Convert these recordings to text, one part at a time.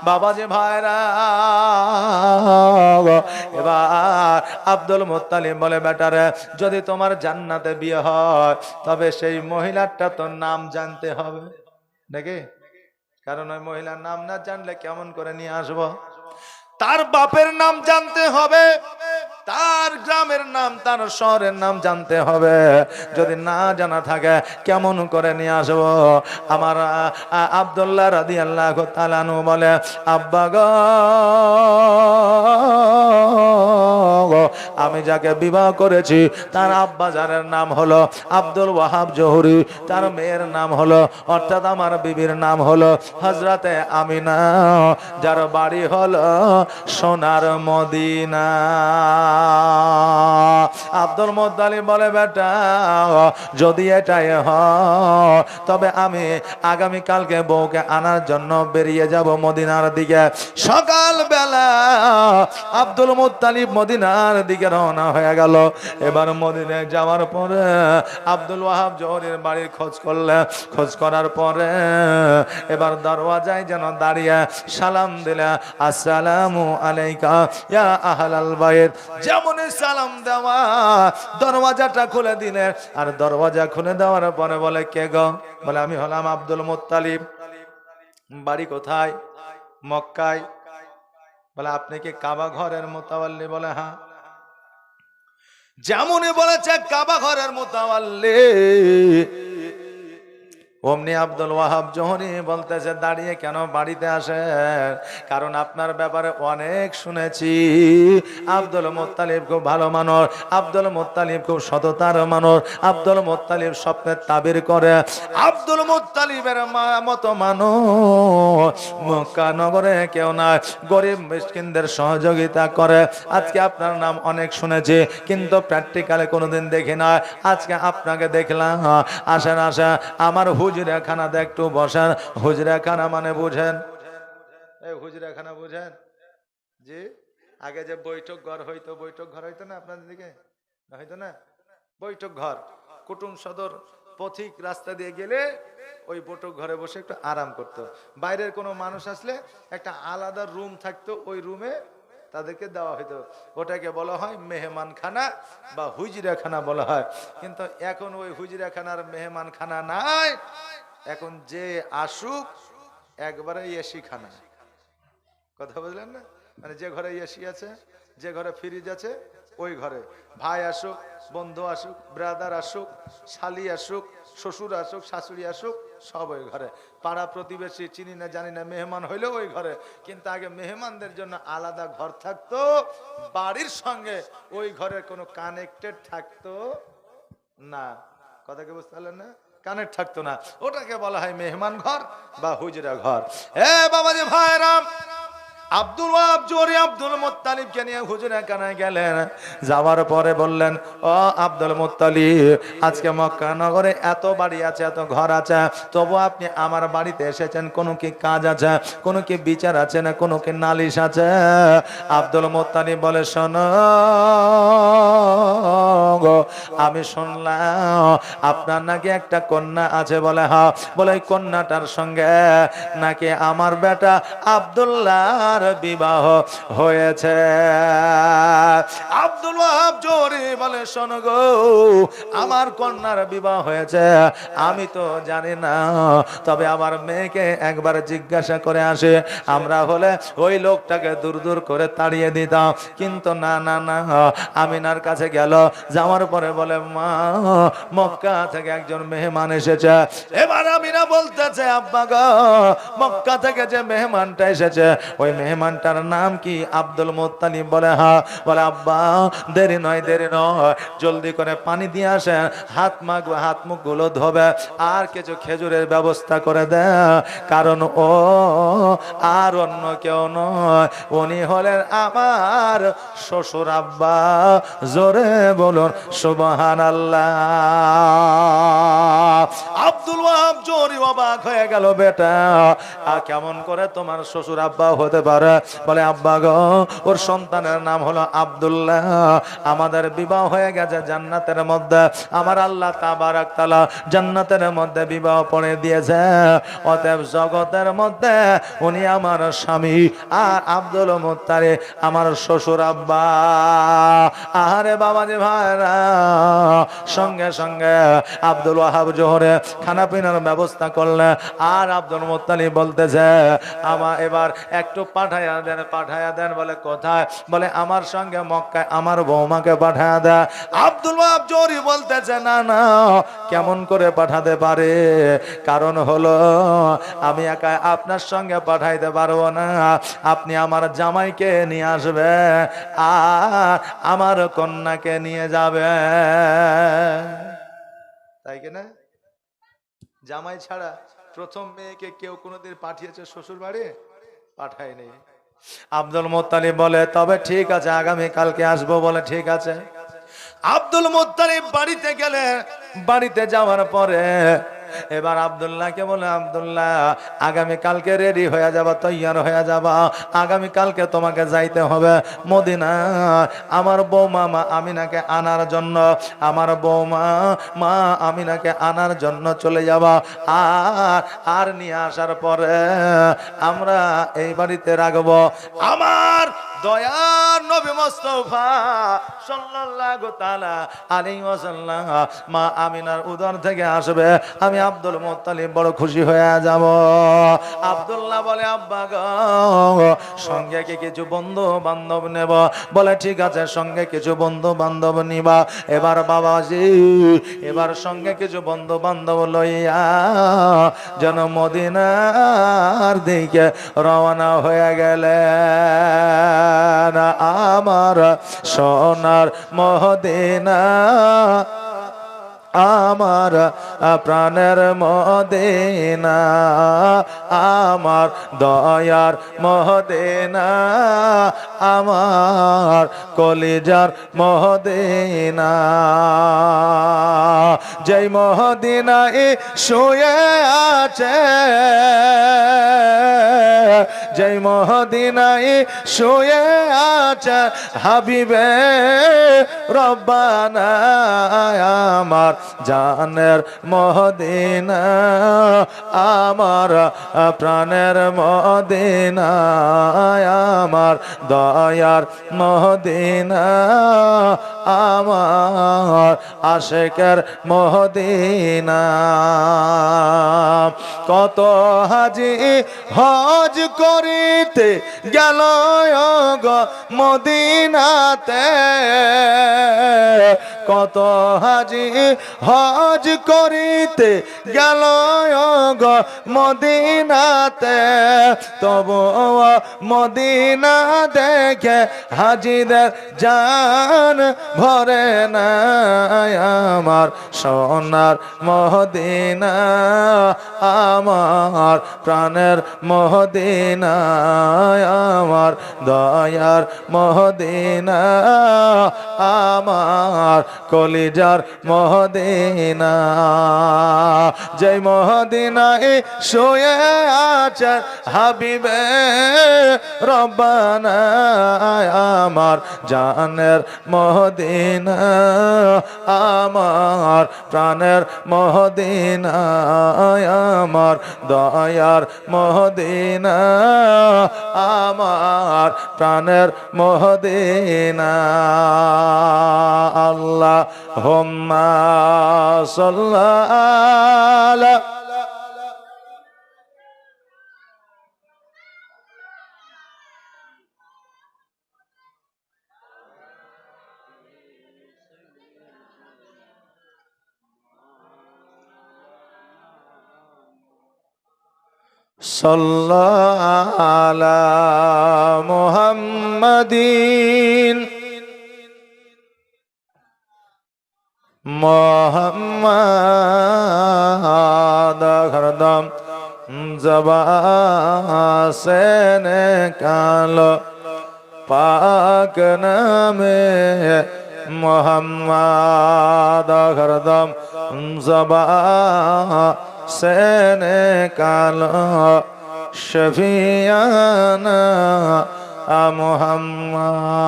বাবাজি ভাইরা, এবার আব্দুল মুত্তালিব বলে, বেটারে যদি তোমার জান্নাতে বিয়ে হয় তবে সেই মহিলাটা তো নাম জানতে হবে নাকি? কারণ ওই মহিলার নাম না জানলে কেমন করে নিয়ে আসবো? তার বাপের নাম জানতে হবে, তার গ্রামের নাম, তার শহরের নাম জানতে হবে। যদি না জানা থাকে কেমন করে নিয়ে আসবো? আমার আব্দুল্লাহ রাদিয়াল্লাহু তাআলা আনহু বলে, আব্বা গো, আমি যাকে বিবাহ করেছি তার আব্বাজানের নাম হলো আব্দুল ওয়াহাব জহুরি, তার মেয়ের নাম হলো, অর্থাৎ আমার বিবির নাম হলো হযরতে আমিনা, যার বাড়ি হলো সোনার মদিনা। আব্দুল মুত্তালিব বলে, বেটা যদি এটাই হয় তবে আমি আগামী কালকে বউকে আনার জন্য বেরিয়ে যাব মদিনার দিকে। সকাল বেলা আব্দুল মুত্তালিব মদিনার দিকে রওনা হয়ে গেল। এবার মদিনায় যাওয়ার পরে আব্দুল ওয়াহাব জহুরির বাড়ির খোঁজ করলে, খোঁজ করার পরে এবার দরওয়াজায় যেন দাঁড়িয়ে সালাম দিলে, আসসালামু আলাইকা ইয়া আহলাল বাইত। যেমনই সালাম দেওয়া দরওয়াজাটা খুলে দিলেন, আর দরওয়াজা খুলে দেওয়ার পরে বলে, কে গো? বলে, আমি হলাম আব্দুল মুত্তালিব। বাড়ি কোথায়? মক্কায়। বলে, আপনি কি কাবা ঘরের মুতাওয়াল্লি? বলে, হ্যাঁ। যেমনই বলেছে কাবা ঘরের মুতাওয়াল্লি, অমনি আব্দুল ওয়াহাব জহুরি বলতেছে, দাঁড়িয়ে কেন বাড়িতে আসেন? কারণ আপনার ব্যাপারে অনেক শুনেছি। আব্দুল মুত্তালিব খুব ভালো মানুষ, আব্দুল মুত্তালিব খুব সততার মানুষ, আব্দুল মুত্তালিব স্বপ্নের তাবির করে। আব্দুল মুত্তালিবের মতো মানুষ মক্কা নগরে কেউ নাই, গরিব মিসকিনদের সহযোগিতা করে। আজকে আপনার নাম অনেক শুনেছি, কিন্তু প্র্যাকটিক্যালে কোনোদিন দেখি না। আজকে আপনাকে দেখলাম। আসেন আসেন, আমার হুজরাখানাতে একটু বসেন। হুজরাখানা মানে বুঝেন? এই হুজরাখানা বুঝেন? জি, আগে যে বৈঠক ঘর হইতো, বৈঠক ঘর হইতো না আপনাদের দিকে? হইতো না? বৈঠক ঘর, কুটুম সদর পথিক রাস্তা দিয়ে গেলে ওই বৈঠক ঘরে বসে একটু আরাম করতো। বাইরের কোনো মানুষ আসলে একটা আলাদা রুম থাকতো, ওই রুমে তাদেরকে দেওয়া হইতো। ওটাকে বলা হয় মেহমানখানা বা হুজরাখানা বলা হয়। কিন্তু এখন ওই হুজরাখানার মেহমানখানা নাই, এখন যে আসুক একবারে এসি খানা। কথা বুঝলেন না? মানে যে ঘরে এসি আছে, যে ঘরে ফ্রিজ আছে, ওই ঘরে ভাই আসুক, বন্ধু আসুক, ব্রাদার আসুক, শালি আসুক, শ্বশুর আসুক, শাশুড়ি আসুক, সব ওই ঘরে। পাড়া প্রতিবেশী চিনি না জানি না, মেহমান হইলেও ওই ঘরে। কিন্তু আগে মেহমানদের জন্য আলাদা ঘর থাকতো, বাড়ির সঙ্গে ওই ঘরের কোনো কানেক্টেড থাকতো না। কথা কি বুঝতে পারলেন না? কানেক্ট থাকতো না, ওটাকে বলা হয় মেহমান ঘর বা হুজরা ঘর। এ বাবাজি ভাইরাম, আব্দুল ওয়াহাব জহুরি আব্দুল মুত্তালিবকে নিয়ে হুজরাখানায় গেলেন। যাওয়ার পরে বললেন, ও আব্দুল মুত্তালিব, আজকে মক্কা নগরে এত বাড়ি আছে, এত ঘর আছে, তবু আপনি আমার বাড়িতে এসেছেন, কোনো কি কাজ আছে, কোনো কি বিচার আছে না, কোনো কি নালিশ আছে? আব্দুল মুত্তালিব বলে, শোনো, আমি শুনলাম আপনার নাকি একটা কন্যা আছে। বলে, হ্যাঁ। বলে, ওই কন্যাটার সঙ্গে নাকি আমার বেটা আব্দুল্লাহর বিবাহ হয়েছে। আব্দুল ওয়াহাব জহুরি বলে, শোনো গো, আমার কন্যার বিবাহ হয়েছে, আমি তো জানি না, তবে আমার মেয়েকে একবার জিজ্ঞাসা করে আসে, আমরা হলে ওই লোকটাকে দূর দূর করে তাড়িয়ে দিতাম। কিন্তু না না না, আমিনার কাছে গেল, যাওয়ার পরে বলে, মা, মক্কা থেকে একজন মেহমান এসেছে। এবার আমিনা বলতেছে, আব্বা গো, মক্কা থেকে যে মেহমানটা এসেছে, ওই মেহমানটার নাম কি? আব্দুল মুত্তালিব বলে, হ্যাঁ। বলে, আব্বা, দেরি নয়, দেরি নয়, জলদি করে পানি দিয়ে আসেন, হাত মুখ গুলো ধোবে, আর কিছু খেজুরের ব্যবস্থা করে দেয়, কারণ ও আর অন্য কেউ নয়, উনি হলেন আমার শ্বশুর আব্বা। জোরে বলুন সুবহানাল্লাহ। আব্দুল ওয়াহাব জোহরি অবাক হয়ে গেল, বেটা কেমন করে তোমার শ্বশুর আব্বা হতে পারে? বলে আব্বা গো, ওর সন্তানের নাম হলো আব্দুল্লাহ, আমাদের বিবাহ হয়ে গেছে জান্নাতের মধ্যে, আমার আল্লাহ তাবারক তাআলা জান্নাতের মধ্যে বিবাহ পড়ে দিয়েছে, অতএব জগতের মধ্যে উনি আমার স্বামী, আর আব্দুল মুত্তালিব আমার শ্বশুর আব্বা। আরে বাবাজি ভাইরা, সঙ্গে সঙ্গে আব্দুল ওয়াহাব জোহরে খানা পিনার ব্যবস্থা করলে, আর আব্দুল মুত্তালিব বলতেছে আমার এবার একটু পাঠায়া দেন। বলে কোথায়? বলে আমার সঙ্গে মক্কায় আমার বৌমাকে পাঠায়া দেয়। আব্দুল ওয়াহাব জোহরি বলতেছে না না, কেমন করে পাঠাতে পারে? কারণ হলো আমি একা আপনার সঙ্গে পাঠাইতে পারবো না, আপনি আমার জামাইকে নিয়ে আসবে আর আমার কন্যাকে নিয়ে যাবে, তাই কিনা? জামাই ছাড়া প্রথম মেয়েকে কেউ কোনোদিন পাঠিয়েছে শ্বশুর বাড়ি? পাঠায়নি। আব্দুল মুত্তালিব বলে তবে ঠিক আছে, আগামী কালকে আসবো। বলে ঠিক আছে। আব্দুল মুত্তালিব বাড়িতে গেলে, বাড়িতে যাওয়ার পরে এবার আব্দুল্লাহকে বলে আব্দুল্লাহ আগামী কালকে রেডি হয়ে যাবা, তৈয়ার হয়ে যাবা, আগামী কালকে তোমাকে যাইতে হবে মদিনা আমার বৌমা মা আমিনাকে আনার জন্য, আমার বৌমা মা আমিনাকে আনার জন্য চলে যাবা, আর নিয়ে আসার পরে আমরা এই বাড়িতে রাখবো। আমার দয়ার নবী মুস্তাফা সাল্লাল্লাহু তাআলা আলাইহি ওয়াসাল্লাম মা আমিনার উদর থেকে আসবে, আমি আব্দুল মুত্তালিব বড় খুশি হয়ে যাব। আব্দুল্লাহ বলে আব্বা গো, সঙ্গে কি কিছু বন্ধু বান্ধব নেব? বলে ঠিক আছে, সঙ্গে কিছু বন্ধু বান্ধব নিবা। এবার বাবাজি এবার সঙ্গে কিছু বন্ধু বান্ধব লইয়া যেন মদিনার দিকে রওনা হয়ে গেলে, আমার সোনার মদিনা, আমার প্রাণের মদিনা, আমার দয়ার মদিনা, আমার কলিজার মদিনা, যেই মদিনায় শুয়ে আছে, যেই মদিনায় শুয়ে আছে হাবিবে রব্বানা, আমার জানের মদিনা, আমার প্রাণের মদিনা, আমার দয়ার মদিনা, আমার আশিকের মদিনা। কত হাজি হজ করিতে গেল গো মদিনাতে, কত হাজি হজ করিতে গেল গো মদিনাতে, তবু মদিনা দেখে হাজিদের জান ভরে না, আমার সোনার মদিনা, আমার প্রাণের মদিনা, আমার দয়ার মদিনা, আমার কলিজার মদিনা, যেই মদিনায় শুয়ে আছে হাবিবে রব্বানা, আমার জানের মদিনা, আমার প্রাণের মদিনা, আমার দয়ার মদিনা, আমার প্রাণের মদিনা। আল্লাহুম্মা সাল্লি সাল্লাল্লাহু আলা মুহাম্মাদিন মোহাম্মদ হরদম জবান সে নিকালো পাক নামে মোহাম্মদ হরদম জবান से निकालो शफियाना मुहम्मद।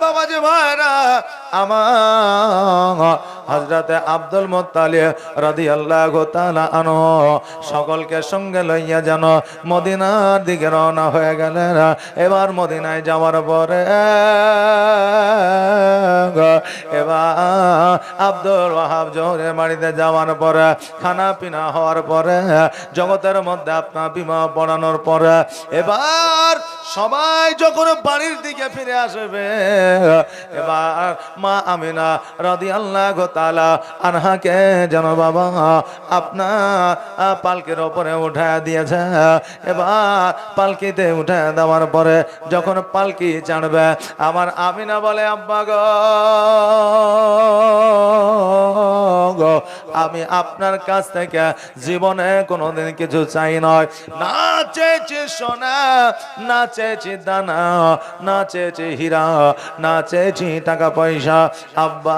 बाबाजी भाईरा আমার হযরতে আব্দুল মুত্তালিব রাদিয়াল্লাহু তাআলা আনহু সকলকে সঙ্গে লইয়া যেন মদিনার দিকে রওনা হয়ে গেলেন। এবার মদিনায় যাওয়ার পরে এবার আব্দুল ওয়াহাব জোহরের বাড়িতে যাওয়ার পরে খানা পিনা হওয়ার পরে জগতের মধ্যে আপনার বিবাহ পড়ানোর পরে এবার সবাই যখন বাড়ির দিকে ফিরে আসবে এবার মা আমিনা রাদিয়াল্লাহু তাআলা আনহাকে যেন বাবা আপনার পালকির উপরে উঠায় দিয়েছে। এবার পালকিতে উঠে দেওয়ার পরে যখন পালকি চাড়বে আমার আমিনা বলে আব্বা গো আমি আপনার কাছ থেকে জীবনে কোনোদিন কিছু চাই নয়, না চেয়েছি সোনা, না চেয়েছি দানা, না চেয়েছি হীরা, না চেয়েছি টাকা পয়সা। আব্বা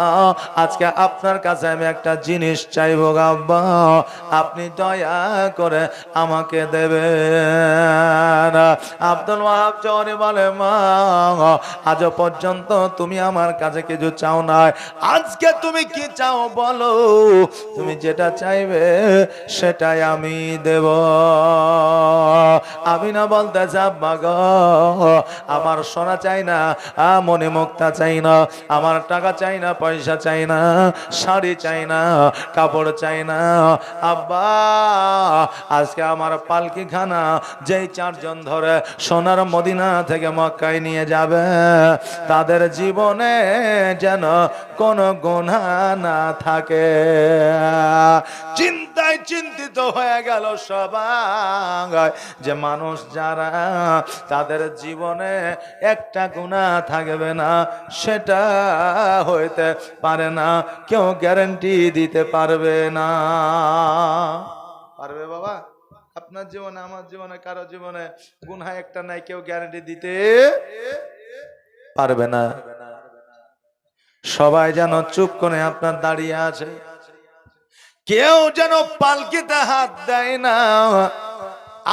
আজকে আপনার কাছে আমি একটা জিনিস চাইবো আব্বা, আপনি দয়া করে আমাকে দেবেন। আব্দুল ওয়াহাব জোহরি বলে মা আজ পর্যন্ত তুমি আমার কাছে কিছু চাও নাই, আজকে তুমি কি চাও বলো, তুমি যেটা চাইবে সেটাই আমি দেব। আমি না বলতে আব্বা গো আমার সোনা চাই না, মনে মুক্তা চাই না, আমার টাকা চাই না, পয়সা চাই না, শাড়ি চাই না, কাপড় চাই না। আব্বা আজকে আমার পালকি খানা যেই চারজন ধরে সোনার মদিনা থেকে মক্কায় নিয়ে যাবে তাদের জীবনে যেন কোনো গুনাহ না থাকে। চিন্তায় চিন্তিত হয়ে গেল সবাই যে মানুষ যারা তাদের জীবনে একটা গুনাহ থাকবে না সেটা হইতে পারে না, কেউ গ্যারান্টি দিতে পারবে না। পারবে বাবা? আপনার জীবনে আমার জীবনে কারো জীবনে গুনাহ একটা নাই, কেউ গ্যারান্টি দিতে পারবে না। সবাই যেন চুপ করে আপনার দাঁড়িয়ে আছে, কেউ যেন পালকিতে হাত দেয় না।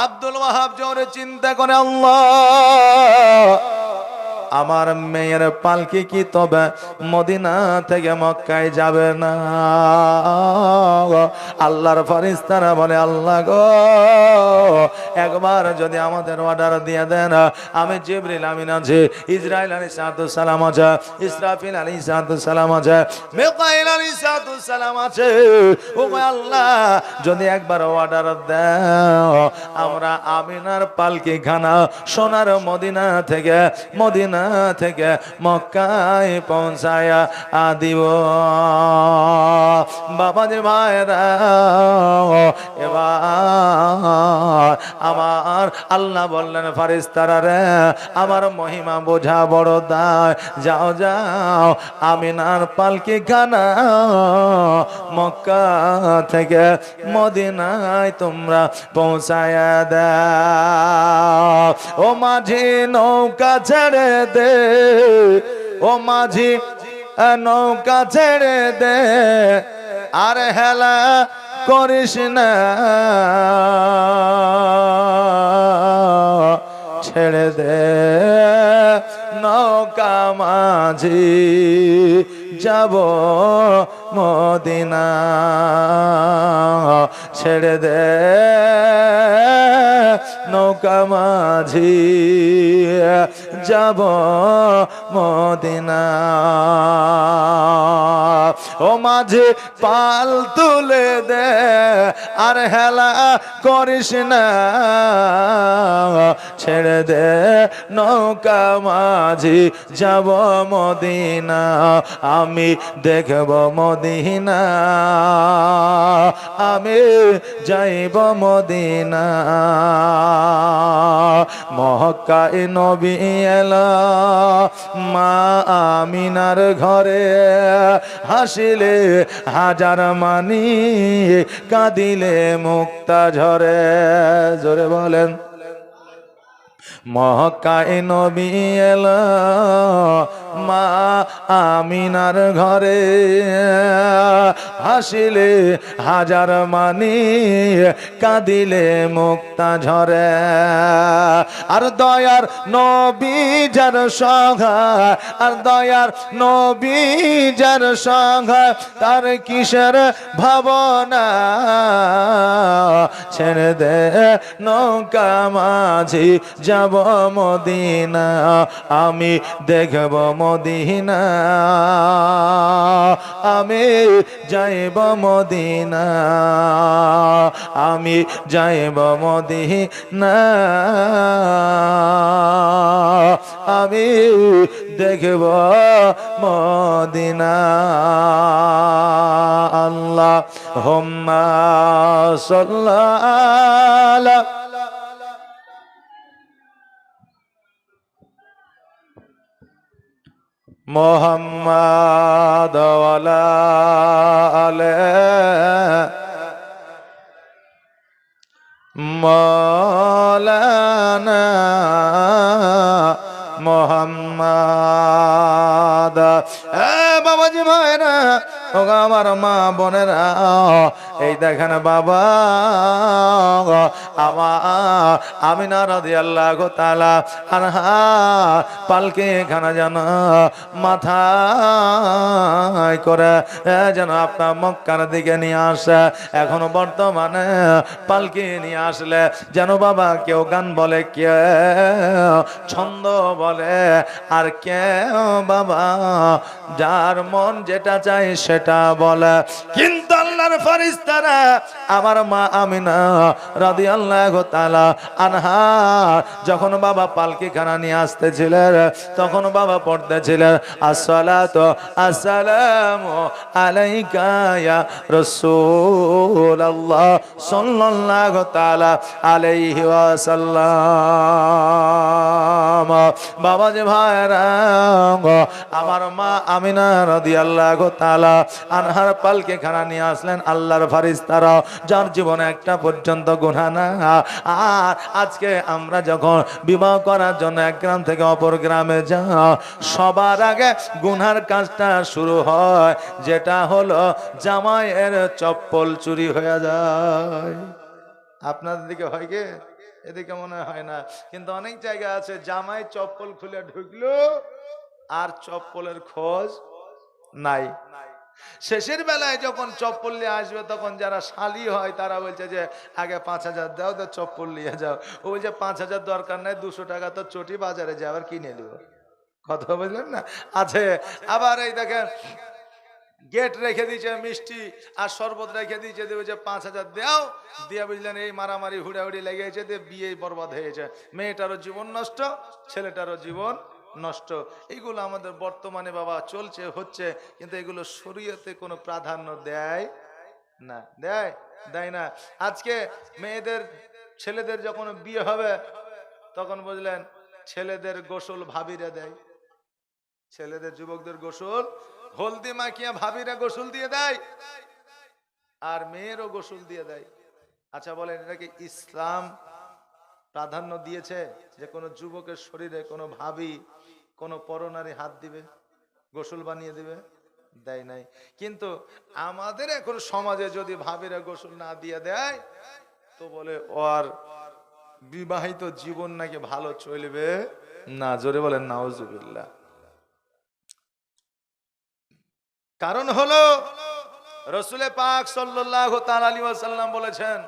আব্দুল ওয়াহাব জোরে চিন্তা করে আল্লাহ আমার মেয়ের পালকি কি তবে মদিনা থেকে মক্কায় যাবে না? আল্লাহর ফেরেশতারা বলে আল্লাহ গো একবার যদি আমাদের অর্ডার দিয়ে দেন, আমি জিবরিল আমিন আছে, ইসরাইল আলাইহিস সালাম আছে, ইসরাফিল আলাইহিস সালাম আছে, মিকাইল আলাইহিস সালাম আছে, ও আল্লাহ যদি একবার অর্ডার দাও আমরা আমিনার পালকি খানা সোনার মদিনা থেকে মক্কায় পৌঁছায়া দিব। বাবাজি ভাইরা এবার আমার আল্লাহ বললেন ফেরেশতারা রে আমার মহিমা বোঝা বড় দায়, যাও যাও আমিনার পালকি খানা মক্কা থেকে মদিনায় তোমরা পৌঁছায়া দাও। ও মাঝি নৌকা ছেড়ে দে, ও মাঝি নৌকা ছেড়ে দে, আর হেলা করিস না, ছেড়ে দে নৌকা মাঝি যাব মদিনা, ছেড়ে দে নৌকা মাঝি যাব মদিনা। ও মাঝি পাল তুলে দে আর হেলা করিস না, ছেড়ে দে নৌকা মাঝি যাব মদিনা, আমি দেখব মদিনা, আমি যাইব মদিনা। মক্কায় নবী এলা মা আমিনার ঘরে, হাসিলে হাজার মানি কাঁদিলে মুক্তা ঝরে। জোরে বলেন মক্কায় নবী এলা মা আমিনার ঘরে, হাসিলে হাজার মানি, কাঁদিলে মুক্তা ঝরে। আর দয়ার নবী যার সহায়, আর দয়ার নবী যার সহায়, তার কিসের ভাবনা, ছেড়ে দে নৌকা মাঝি যাব মদিনা, আমি দেখব মদিনা, আমি যাইব মদিনা, আমি যাইব মদিনা, আমি দেখব মদিনা। আল্লাহুম্মা সাল্লি মুহাম্মাদ ওয়া আলা মাওলানা মুহাম্মাদ। বাবাজি ভাইরা, আমার মা বোনেরা, এই দেখেন বাবা আমার আমিনা রাদিয়াল্লাহু তাআলা আনহা পালকি খানা যেন মাথায় করে যেন আপনার মক্কার দিকে নিয়ে আসে। এখন বর্তমানে পালকি নিয়ে আসলে যেন বাবা কেউ গান বলে, কে ছন্দ বলে, আর কেউ বাবা যার মন যেটা চাই সেটা বলে। কিন্তু আল্লাহর ফেরেশতারা আমার মা আমিনা রাদিয়াল্লাহু তাআলা আনহা যখন বাবা পালকি খানা নিয়ে আসতেছিলেন, তখন বাবা পড়তেছিলেন আসসালাতু আসসালামু আলাইকা ইয়া রাসূলুল্লাহ সাল্লাল্লাহু তাআলা আলাইহি ওয়াসাল্লাম। বাবা যে ভাইরা, আমার মা আমিনা রাদিয়াল্লাহু তাআলা আনহার পালকি খানা নিয়ে আসলেন আল্লাহর ফেরেশতারা, যার জীবনে একটা পর্যন্ত গুনাহ না। আর আজকে আমরা যখন বিবাহ করার জন্য এক গ্রাম থেকে অপর গ্রামে যাই, সবার আগে গুনার কাজটা শুরু হয়, যেটা হলো জামাইয়ের চপ্পল চুরি হয়ে যায়। আপনাদের দিকে হয় কি? এদিকে মনে হয় না, কিন্তু অনেক জায়গা আছে জামাই চপ্পল খুলে ঢুকলো আর চপ্পলের খোঁজ নাই। শেষের বেলায় যখন চপ্পল নিয়ে আসবে, তখন যারা শালি হয় তারা বলছে যে আগে 5,000 দাও, তো চপ্পল নিয়ে যাও। ও বলছে 5,000 দরকার নাই, 200 টাকা তো চটি বাজারে যে আবার কিনে নিব। কথা বুঝলেন না? আছে আবার এই দেখেন গেট রেখে দিয়েছে মিষ্টি আর শরবত রেখে দিয়েছে, দেবে যে 5,000 দাও, দিয়ে বুঝলেন এই মারামারি হুড়াহুড়ি লেগেছে, দিয়ে বিয়ে বরবাদ হয়েছে, মেয়েটারও জীবন নষ্ট, ছেলেটারও জীবন নষ্ট। এগুলো আমাদের বর্তমানে বাবা চলছে, হচ্ছে, কিন্তু এগুলো শরীয়তে কোনো প্রাধান্য দেয় না, দেয় না। আজকে মেয়েদের ছেলেদের যখন বিয়ে হবে, তখন বুঝলেন ছেলেদের গোসল ভাবিরা দেয়, ছেলেদের যুবকদের গোসল হলদি মাখিয়া ভাবিরা গোসল দিয়ে দেয়, আর মেয়েরও গোসল দিয়ে দেয়। আচ্ছা বলেন, এটাকে ইসলাম প্রাধান্য দিয়েছে যে কোনো যুবকের শরীরে কোনো ভাবি কোনো পরনারী হাত দিবে, গোসল বানিয়ে দিবে? দেয় নাই। কিন্তু আমাদের এখন সমাজে যদি ভাবিরা গোসল না দিয়ে দেয়, তো বলে ওর বিবাহিত জীবন নাকি ভালো চলবে না। জোরে বলেন নাউজুবিল্লাহ। কারণ হলো রসুলে পাক সাল্লাল্লাহু তাআলা আলাইহি ওয়াসাল্লাম বলেছেন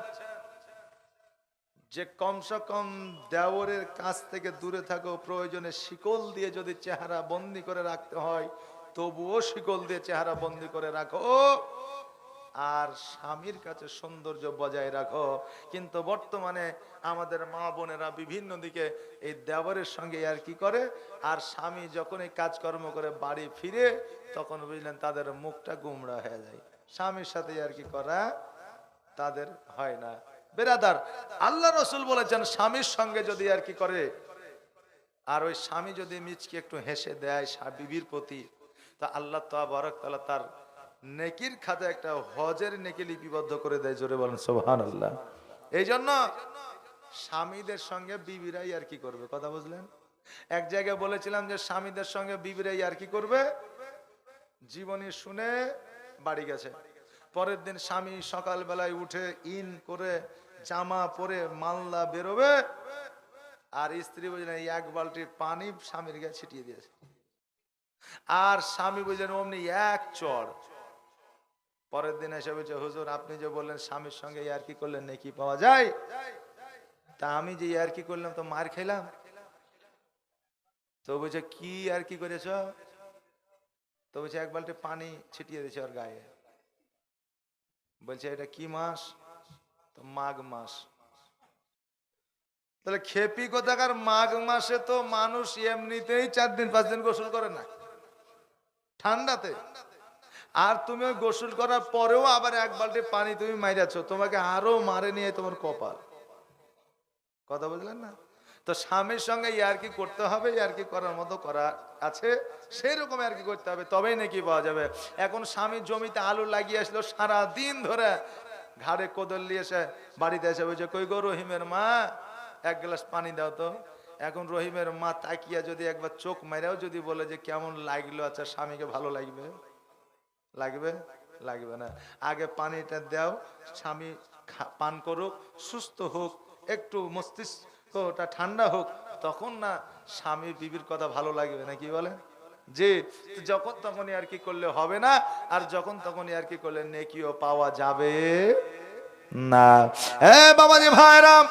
যে কমসে কম দেওরের কাছ থেকে দূরে থাকো, প্রয়োজনে শিকল দিয়ে যদি চেহারা বন্দি করে রাখতে হয় তবুও শিকল দিয়ে চেহারা বন্দি করে রাখো, আর স্বামীর কাছে সৌন্দর্য বজায় রাখো। কিন্তু বর্তমানে আমাদের মা বোনেরা বিভিন্ন দিকে এই দেওরের সঙ্গে আর কি করে, আর স্বামী যখন এই কাজকর্ম করে বাড়ি ফিরে, তখন বুঝলেন তাদের মুখটা গুমরা হয়ে যায়, স্বামীর সাথে আর কি করা তাদের হয় না। বেরাদার, আল্লাহ রসুল বলেছেন স্বামীর সঙ্গে যদি আর কি করে, আর ওই স্বামী যদি মিচকে একটু হেসে দেয় বিবির প্রতি, তা আল্লাহ তাবারক তাআলা তার নেকির খাতে একটা হজের নেকি লিপিবদ্ধ করে দেয়। জোরে বলেন সুবহানাল্লাহ। এই জন্য স্বামীদের সঙ্গে বিবিরাই আর কি করবে, কথা বুঝলেন? এক জায়গায় বলেছিলাম যে স্বামীদের সঙ্গে বিবিরা ইয়ার্কি করবে, জীবনী শুনে বাড়ি গেছে। পরের দিন স্বামী সকালবেলায় উঠে ইন করে জামা পরে মালদা বেরোবে, আর স্ত্রী বুঝলেন এক বালতি পানি স্বামীর গায়ে ছিটিয়ে দিয়েছে, আর স্বামী বুঝলেন অমনি এক চড়। পরের দিন এসে বলছে, হুজুর আপনি যে বললেন স্বামীর সঙ্গে ইয়ার্কি করলেন নেকি পাওয়া যায়, তা আমি যে ইয়ার্কি করলাম তো মার খেলাম। তো বলছে কি ইয়ার্কি করেছ? তো বলছে এক বালতি পানি ছিটিয়ে দিয়েছে ওর গায়ে। বলছে এটা কি মাস? তো মাঘ মাস। তাহলে খেপি কোথাকার, মাঘ মাসে তো মানুষ এমনিতেই 4 দিন 5 দিন গোসল করে না ঠান্ডাতে, আর তুমি ওই গোসল করার পরেও আবার এক বালতি পানি তুমি মাইরাচ্ছ, তোমাকে আরো মারে নিয়ে তোমার কপাল। কথা বুঝলেন না? তো স্বামীর সঙ্গে ইয়ার্কি করতে হবে, ইয়ার্কি করার মতো করা আছে সেই রকম ইয়ার্কি করতে হবে, তবেই নাকি পাওয়া যাবে। এখন স্বামী জমিতে আলু লাগিয়ে আসলো, সারা দিন ধরে ঘাড়ে কোদল নিয়ে এসে বাড়িতে এসে বলছে, কই গো রহিমের মা এক গ্লাস পানি দাও তো। এখন রহিমের মা তাকিয়া যদি একবার চোখ মেরেও যদি বলে যে কেমন লাগলো, আচ্ছা স্বামীকে ভালো লাগবে? লাগবে? লাগবে না। আগে পানিটা দাও, স্বামী পান করুক, সুস্থ হোক, একটু মস্তিষ্কটা ঠান্ডা হোক, তখন না স্বামী বিবির কথা ভালো লাগবে না, কি বলে? যে যখন তখনই আর কি করলে হবে না, আর যখন তখনই আর কি করলে নেকিও পাওয়া যাবে না। বাবাজি ভাইরাম,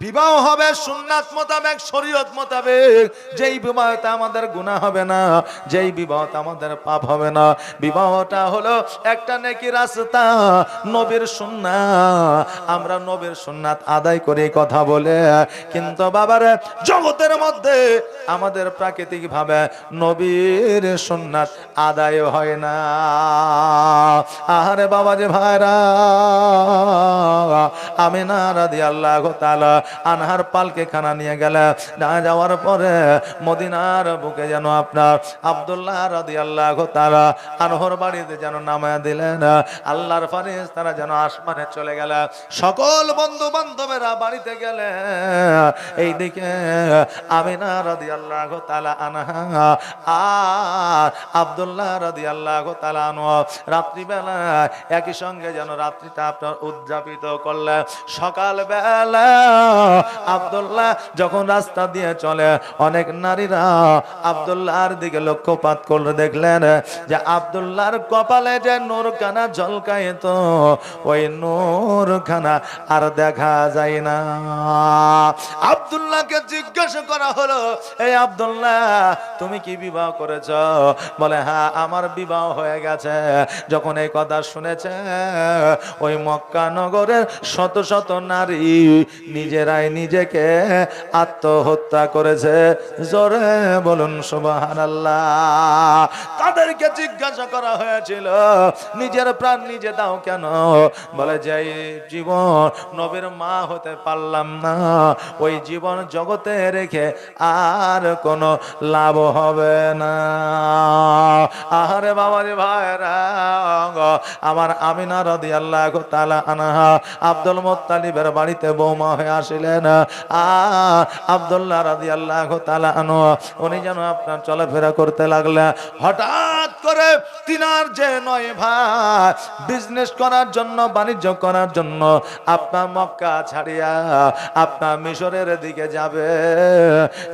বিবাহ হবে সুন্নাত মোতাবেক, শরীয়ত মোতাবেক। যেই বিবাহতে আমাদের গুনাহ হবে না, যেই বিবাহতে আমাদের পাপ হবে না, বিবাহটা হলো একটা নেকি রাস্তা, নবীর সুন্নাত। আমরা নবীর সুন্নাত আদায় করে কথা বলে, কিন্তু বাবারে জগতের মধ্যে আমাদের প্রাকৃতিক ভাবে নবীর সুন্নাত আদায় হয় না। আহারে বাবাজি ভাইরা, আমিনা রাদিয়াল্লাহু তাআলা আনহার পালকে খানা নিয়ে গেল, না যাওয়ার পরে মদিনার বুকে যেন আপনার আব্দুল্লাহ রাদিয়াল্লাহু তাআলা আনহর বাড়িতে যেন নামায়া দিলেন। আল্লাহর ফেরেশতারা যেন আসমানে চলে গেল, সকল বন্ধু বান্ধবেরা বাড়িতে গেলে, এইদিকে আমিনা রাদিয়াল্লাহু তাআলা আনহা আর আব্দুল্লাহ রাদিয়াল্লাহু তাআলা আনহু রাত্রিবেলা একই সঙ্গে যেন রাত্রিটা আপনার উদযাপিত করলেন। সকালবেলা আব্দুল্লাহ যখন রাস্তা দিয়ে চলে, অনেক নারীরা আব্দুল্লাহর দিকে লক্ষ্যপাত করে দেখলেন যে আব্দুল্লাহর কপালে যে নূরখানা ঝলকাইত, ওই নূরখানা আর দেখা যায় না। আব্দুল্লাহকে জিজ্ঞাসা করা হলো, এই আব্দুল্লাহ তুমি কি বিবাহ করেছ? বলে হ্যাঁ আমার বিবাহ হয়ে গেছে। যখন এই কথা শুনেছে, ওই মক্কা নগরের শত শত নারী নিজেরাই নিজেকে আত্মহত্যা করেছে। জোরে বলুন সুবহানাল্লাহ। তাদেরকে জিজ্ঞাসা করা হয়েছিল, নিজের প্রাণ নিজে দাও কেন? বলে যে জীবন নবীর মা হতে পারলাম না, ওই জীবন জগতে রেখে আর কোনো লাভ হবে না। আহারে বাবারে ভাইরা, আমার আমিনা রাদিয়াল্লাহু তাআলা আনহা আব্দুল মুত্তালিবের বাড়িতে বৌমা হয়ে আসিলেন। আব্দুল্লাহ রাদিয়াল্লাহু তাআলা আনহু উনি যেন আপনার চলাফেরা করতে লাগলেন। হঠাৎ করে তিনার যে 9 ভাই বিজনেস করার জন্য, বাণিজ্য করার জন্য আপনার মক্কা ছাড়িয়া আপনার মিশরের দিকে যাবে।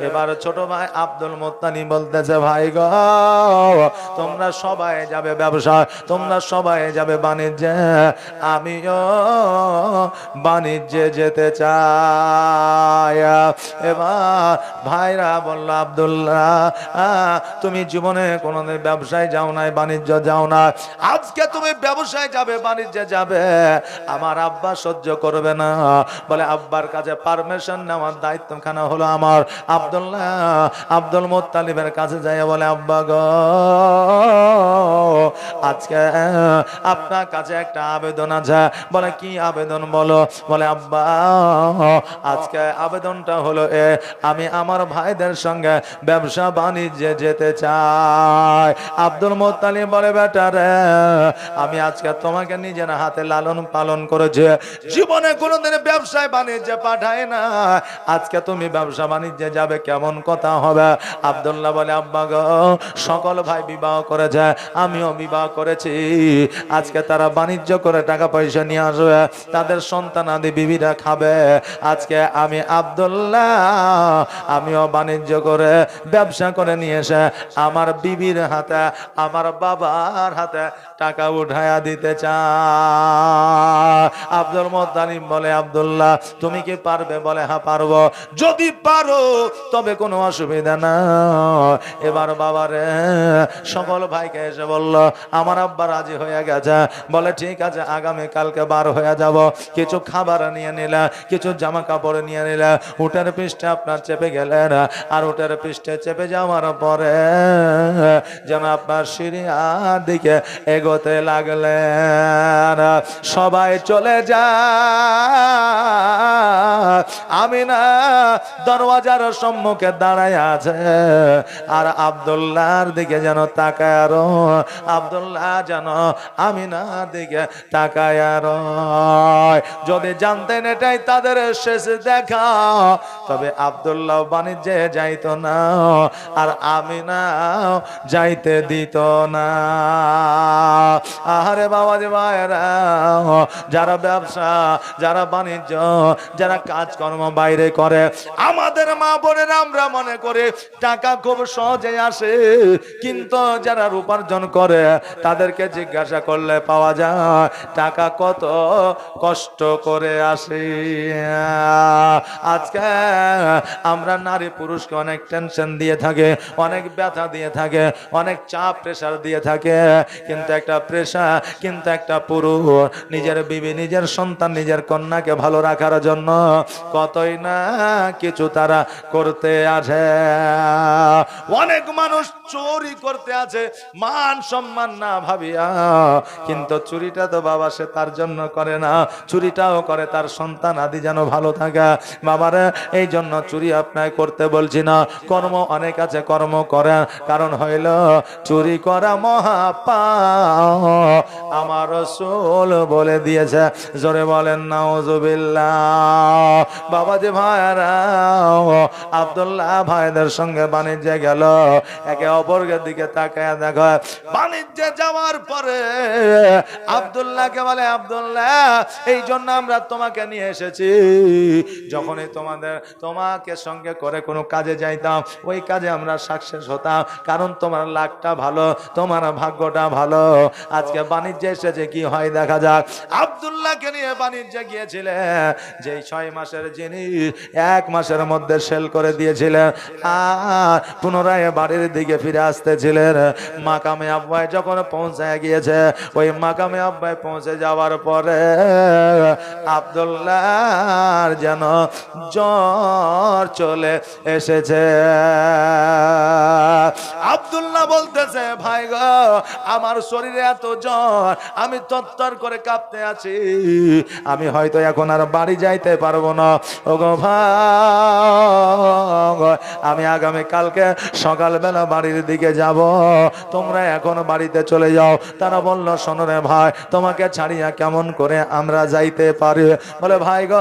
এবার ছোট ভাই আব্দুল মুত্তালিব বলতেছে, ভাই গো তোমরা সবাই যাবে ব্যবসা, তোমরা সবাই যাবে বাণিজ্যে, আমিও বাণিজ্যে যেতে চাই। এবার ভাইরা বলল, আব্দুল্লাহ তুমি জীবনে কোনোদিন ব্যবসায় যাও নাই, বাণিজ্য যাও না, আজকে তুমি ব্যবসায় যাবে, বাণিজ্যে যাবে, আমার আব্বা সহ্য করবে না। বলে আব্বার কাছে পারমিশন নেওয়ার দায়িত্বখানা হলো আমার। আব্দুল্লাহ আব্দুল মুত্তালিবের কাছে যাই, বলে আব্বা গো আজকে আপনার কাছে একটা আবেদন আছে। বলে কি আবেদন বলো? বলে আব্বা আজকে আবেদন কারণটা হলো আমি আমার ভাইদের সঙ্গে ব্যবসা বাণিজ্যে যেতে চাই। আব্দুল মুত্তালিব বলে, বেটা রে, আমি আজকে তোমাকে নিজের হাতে লালন পালন করেছি, জীবনে কোনোদিন ব্যবসায় বাণিজ্যে পাঠাই না, আজকে তুমি ব্যবসা বাণিজ্যে যাবে, কেমন কথা হবে? আব্দুল্লাহ বলে, আব্বা গো, সকল ভাই বিবাহ করেছে, আমিও বিবাহ করেছি, আজকে তারা বাণিজ্য করে টাকা পয়সা নিয়ে আসবে, তাদের সন্তানাদি বিবিরা খাবে, আজকে আমি আব্দুল্লাহ আমিও বাণিজ্য করে ব্যবসা করে নিয়ে এসে আমার বিবির হাতে, আমার বাবার হাতে টাকা উঠায়া দিতে চাই। আব্দুল মুত্তালিব বলে, আব্দুল্লাহ তুমি কি পারবে? বলে, হ্যাঁ পারবো। যদি পারো তবে কোনো অসুবিধা না। এবার বাবারে সকল ভাইকে এসে বলল, আমার আব্বা রাজি হয়ে গেছে। বলে, ঠিক আছে, আগামী কালকে বার হয়ে যাব। কিছু খাবার নিয়ে নিলে, কিছু জামা কাপড় নিয়ে নিলে, উটের পৃষ্ঠে আপনার চেপে গেলেন, আর উটের পৃষ্ঠে চেপে যাওয়ার পরে যেন আপনার সিরিয়ার দিকে এগোতে লাগলেন। সবাই চলে যায়, আমিনা দরওয়াজার সম্মুখে দাঁড়ায় আছে, আর আব্দুল্লাহর দিকে যেন তাকায়, আর আব্দুল্লাহ যেন আমিনার দিকে তাকায়। আর যদি জানতেন এটাই তাদের শেষ দেখা, তবে আব্দুল্লাহ বাণিজ্যে যাইত না, আর আমিনা যাইতে দিত না। আহারে বাবাজি ভাইরা, যারা ব্যবসা, যারা বাণিজ্য, যারা কাজকর্ম বাইরে করে, আমাদের মা বোনেরা আমরা মনে করে টাকা খুব সহজে আসে, কিন্তু যারা উপার্জন করে তাদেরকে জিজ্ঞাসা করলে পাওয়া যায় টাকা কত কষ্ট করে আসে। আজকে আমরা নারী পুরুষকে অনেক টেনশন দিয়ে থাকে, অনেক ব্যথা দিয়ে থাকে, অনেক চাপ প্রেসার দিয়ে থাকে, কিন্তু একটা প্রেসার, কিন্তু একটা পুরুষ নিজের বিবি, নিজের সন্তান, নিজের কন্যাকে ভালো রাখার জন্য কতই না কিছু তারা করতে আছে। অনেক মানুষ চুরি করতে আছে মান সম্মান না ভাবিয়া, কিন্তু চুরিটা তো বাবা সে তার জন্য করে না, চুরিটাও করে তার সন্তান আদি যেন ভালো থাকে। বাবারে এই জন্য চুরি আপনাকে করতে বলছি না, কর্ম অনেক আছে, কর্ম করে, কারণ হইল চুরি করা মহাপাপ, আমার রাসূল বলে দিয়েছে। জোরে বলেন নাউজুবিল্লাহ। বাবাজি ভাইরা, আব্দুল্লাহ ভাইদের সঙ্গে বাণিজ্যে গেল, একে অপরের দিকে তাকায় দেখো, বাণিজ্যে যাওয়ার পরে আব্দুল্লাহকে বলে, আব্দুল্লাহ এই জন্য আমরা তোমাকে নিয়ে এসেছি, যখনই তোমাকে সঙ্গে করে কোনো কাজে যাইতাম, ওই কাজে আমরা সাকসেস হতাম, কারণ তোমার লাকটা ভালো, তোমার ভাগ্যটা ভালো। আজকে বাণিজ্যে এসেছে, কি হয় দেখা যাক। আব্দুল্লাহকে নিয়ে বাণিজ্যে গিয়েছিলেন, যেই 6 মাসের জিনিস 1 মাসের মধ্যে সেল করে দিয়েছিলেন, আর পুনরায় বাড়ির দিকে ফিরে আসতেছিলেন। মাকামে আব্বায় যখন পৌঁছায় গিয়েছে, ওই মাকামে আব্বায় পৌঁছে যাওয়ার পরে আব্দুল্লাহর যেন জ্বর চলে এসেছে। আব্দুল্লাহ বলতেছে, ভাই গো, আমার শরীরে এত জ্বর, আমি তত্তর করে কাঁপতে আছি, আমি হয়তো এখন আর বাড়ি যাইতে পারবো না। ওগো ভাই, আমি আগামী কালকে সকালবেলা বাড়ির দিকে যাব, তোমরা এখন বাড়িতে চলে যাও। তারা বলল, শোনো রে ভাই, তোমাকে ছাড়িয়া কেমন করে আমরা যাইতে পারি? বলে, ভাই গো,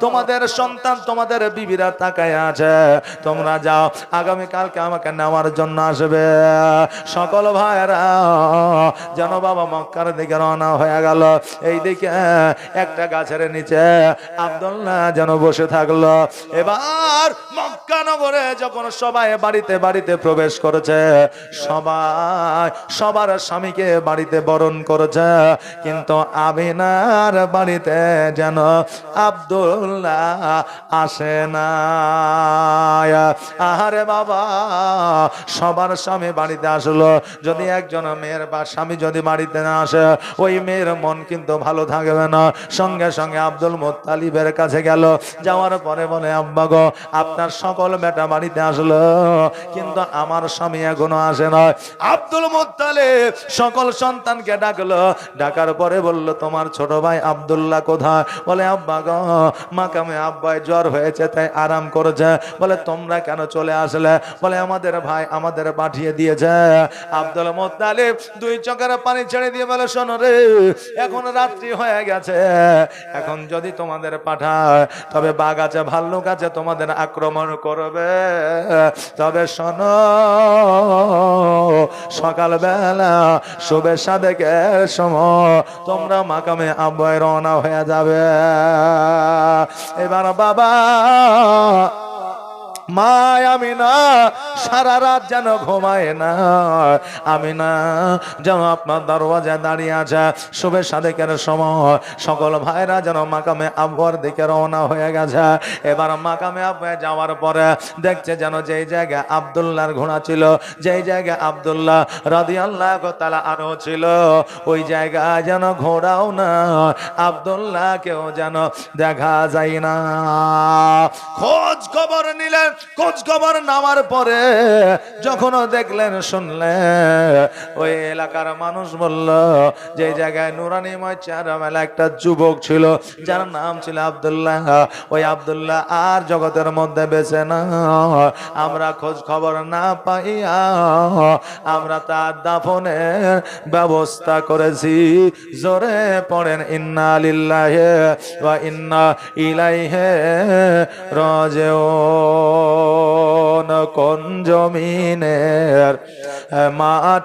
তোমাদের সন্তান, তোমাদের বিবিরা তাকায় আছে, তোমরা যাও, আগামী কালকে আমাকে নেওয়ার জন্য আসবে। সকল ভাইরা যেন বাবা মক্কার দিকে রওনা হয়ে গেল। এইদিকে একটা গাছের নিচে আব্দুল্লাহ যেন বসে থাকলো। এবার মক্কা নগরে যখন সবাই বাড়িতে বাড়িতে প্রবেশ করেছে, সবাই সবার স্বামীকে বাড়িতে বরণ করেছে, কিন্তু আমিনার বাড়িতে যেন আব্দুল্লাহ আসে না। আহারে বাবা, সবার স্বামী বাড়িতে আসলো, যদি একজন মেয়ের বা স্বামী যদি বাড়িতে না আসে, ওই মেয়ের মন কিন্তু ভালো থাকবে না। সঙ্গে সঙ্গে আব্দুল মুত্তালিবের কাছে গেল, যাওয়ার পরে বলে, আব্বা গো, আপনার সকল বেটা বাড়িতে আসলো, কিন্তু আমার স্বামী এখনো আসে না। আব্দুল মুত্তালিব সকল সন্তানকে ডাকলো, ডাকার পরে বলল, তোমার ছোট ভাই আব্দুল্লাহ কোথায়? বলে, আব্বা গো, মাকামে আব্বাই জ্বর হয়েছে তাই আরাম করেছে। বলে, তোমরা কেন চলে আসলে? বলে, আমাদের ভাই আমাদের পাঠিয়ে দিয়েছে। আব্দুল মুত্তালিব দুই চোখের পানি ছেড়ে দিয়ে বলে, শোনো রে, এখন রাত্রি হয়ে গেছে, এখন যদি তোমাদের পাঠায় তবে বাঘ আছে ভাল্লুক আছে তোমাদের আক্রমণ করবে। তবে শোনো, সকালবেলা শুভে সাদেকের সময় তোমরা মাকামে আব্বায় রওনা হয়ে যাবে। এবার বাবা মা আমিনা সারা রাত যেন ঘুমায় না। আমিনা যেন আপনার দরওয়াজায় দাঁড়িয়ে আছে। শুভে সাদেকের সময় সকল ভাইরা যেন মাকামে আব্বার দিকে রওনা হয়ে গেছে। এবার মাকামে আব্বায় যাওয়ার পরে দেখছে যেন যেই জায়গায় আব্দুল্লাহর ঘোড়া ছিল, যেই জায়গায় আব্দুল্লাহ রাদিয়াল্লাহু তাআলা আনহু ছিল, ওই জায়গায় যেন ঘোড়াও না, আব্দুল্লাহকেও যেন দেখা যায় না। খোঁজ খবর নিলেন, খোঁজ খবর নামার পরে যখন দেখলেন শুনলেন, ওই এলাকার মানুষ বলল যে জায়গায় নুরানিময় চেহারাওয়ালা একটা যুবক ছিল যার নাম ছিল আব্দুল্লাহ, ওই আব্দুল্লাহ আর জগতের মধ্যে বেঁচে না। আমরা খোঁজ খবর না পাইয়া আমরা তার দাফনের ব্যবস্থা করেছি। জোরে পড়েন ইন্না লিল্লাহি ওয়া ইন্না ইলাইহি রাজিউন। কোন জমিনের মাটি